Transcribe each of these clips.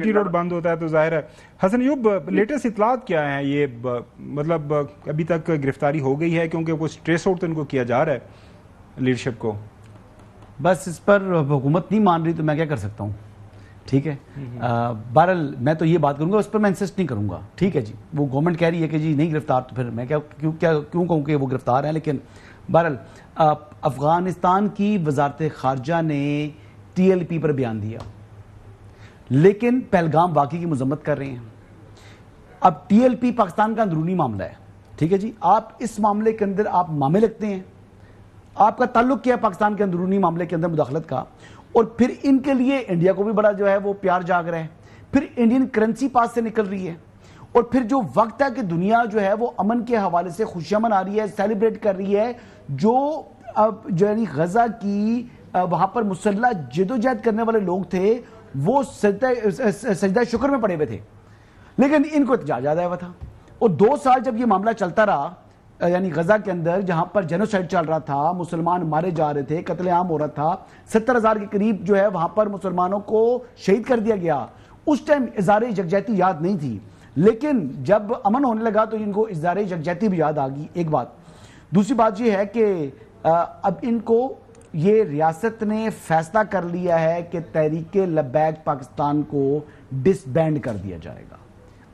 جی T road بند ہوتا ہے تو ظاہر ہے. حسن ایوب، لیٹسٹ اطلاعات کیا ہیں؟ یہ مطلب ابھی تک گرفتاری ہو گئی ہے کیونکہ کچھ ٹریس آؤٹ تو ان کو کیا جا رہا ہے لیڈرشپ کو؟ بس اس پر حکومت نہیں مان رہی تو میں کیا کر سکتا ہوں. ٹھیک ہے، بہرحال میں تو یہ بات کروں گا، اس پر میں انسسٹ نہیں کروں گا. ٹھیک ہے جی، وہ گورنمنٹ کہہ رہی ہے کہ جی نہیں گرفتار، تو پھر میں کیوں کہوں کہ وہ گرفتار ہیں. لیکن بہرحال افغانستان کی وزارت خارجہ نے ٹی ایل پی پر بیان دیا، لیکن پہلگام واقعے کی مذمت کر رہے ہیں. اب ٹی ایل پی پاکستان کا اندرونی معاملہ ہے. ٹھیک ہے جی، آپ اس معاملے کے اندر آپ مامے لگتے ہیں، آپ کا تعلق کیا ہے پاکستان کے اندرونی معاملے کے اندر مداخلت کا؟ اور پھر ان کے لیے انڈیا کو بھی بڑا جو ہے وہ پیار جاگ رہا ہے. پھر انڈین کرنسی پاس سے نکل رہی ہے، اور پھر جو وقت ہے کہ دنیا جو ہے وہ امن کے حوالے سے خوشیاں منا رہی ہے، سیلیبریٹ کر رہی ہے. جو یعنی غزہ کی وہاں پر مسلح جدوجہد کرنے والے لوگ تھے وہ سجدہ شکر میں پڑے ہوئے تھے، لیکن ان کو احتجاج آیا ہوا تھا. اور 2 سال جب یہ معاملہ چلتا رہا، یعنی غزہ کے اندر جہاں پر جینوسائیڈ چل رہا تھا، مسلمان مارے جا رہے تھے، قتل عام ہو رہا تھا، 70,000 کے قریب جو ہے وہاں پر مسلمانوں کو شہید کر دیا گیا. اس ٹائم اظہار یکجہتی یاد نہیں تھی، لیکن جب امن ہونے لگا تو ان کو اظہار یکجہتی بھی یاد آ گئی. ایک بات. دوسری بات یہ ہے کہ اب ان کو یہ ریاست نے فیصلہ کر لیا ہے کہ تحریک لبیک پاکستان کو ڈس بینڈ کر دیا جائے گا.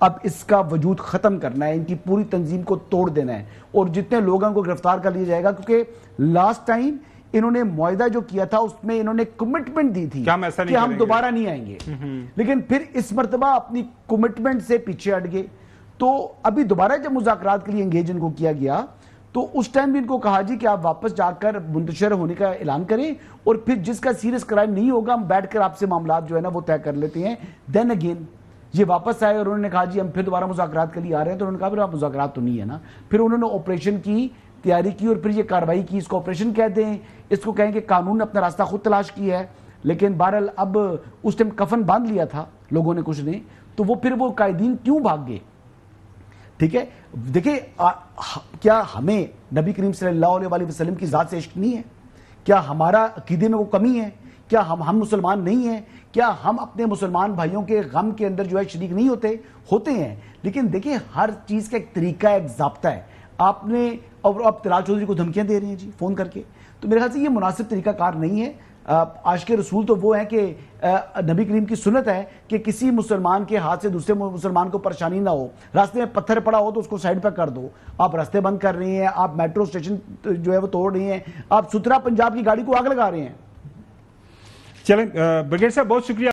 اب اس کا وجود ختم کرنا ہے، ان کی پوری تنظیم کو توڑ دینا ہے، اور جتنے لوگوں کو گرفتار کر لیا جائے گا. کیونکہ لاسٹ ٹائم انہوں نے معاہدہ جو کیا تھا اس میں انہوں نے کمٹمنٹ دی تھی کہ ہم دوبارہ نہیں آئیں گے، لیکن پھر اس مرتبہ اپنی کمٹمنٹ سے پیچھے ہٹ گئے. تو ابھی دوبارہ جب مذاکرات کے لیے انگیج ان کو کیا گیا تو اس ٹائم بھی ان کو کہا جی کہ آپ واپس جا کر منتشر ہونے کا اعلان کریں، اور پھر جس کا سیریس کرائم نہیں ہوگا ہم بیٹھ کر آپ سے معاملات جو ہے نا وہ طے کر لیتے ہیں. دین اگین یہ واپس آئے اور انہوں نے کہا جی ہم پھر دوبارہ مذاکرات کے لیے آ رہے ہیں. تو انہوں نے کہا پھر آپ مذاکرات تو نہیں ہے نا. پھر انہوں نے آپریشن کی تیاری کی اور پھر یہ کارروائی کی. اس کو آپریشن کہہ دیں، اس کو کہیں کہ قانون نے اپنا راستہ خود تلاش کیا ہے. لیکن بہرحال اب اس ٹائم کفن باندھ لیا تھا لوگوں نے کچھ نے، تو وہ پھر وہ قائدین کیوں بھاگ گئے؟ ٹھیک ہے، دیکھیں کیا ہمیں نبی کریم صلی اللہ علیہ وسلم کی ذات سے عشق نہیں ہے؟ کیا ہمارا عقیدے میں وہ کمی ہے؟ کیا ہم مسلمان نہیں ہیں؟ کیا ہم اپنے مسلمان بھائیوں کے غم کے اندر جو ہے شریک نہیں ہوتے ہیں؟ لیکن دیکھیں ہر چیز کا ایک طریقہ ایک ضابطہ ہے. آپ نے اور اب طلال چودھری کو دھمکیاں دے رہے ہیں جی فون کر کے، تو میرے خیال سے یہ مناسب طریقہ کار نہیں ہے. عاشق رسول تو وہ ہیں کہ نبی کریم کی سنت ہے کہ کسی مسلمان کے ہاتھ سے دوسرے مسلمان کو پریشانی نہ ہو. راستے میں پتھر پڑا ہو تو اس کو سائڈ پہ کر دو. آپ راستے بند کر رہے ہیں، آپ میٹرو اسٹیشن جو ہے وہ توڑ رہے ہیں، آپ سترا پنجاب کی گاڑی کو آگ لگا رہے ہیں. چلیں بریگیڈ صاحب، بہت شکریہ.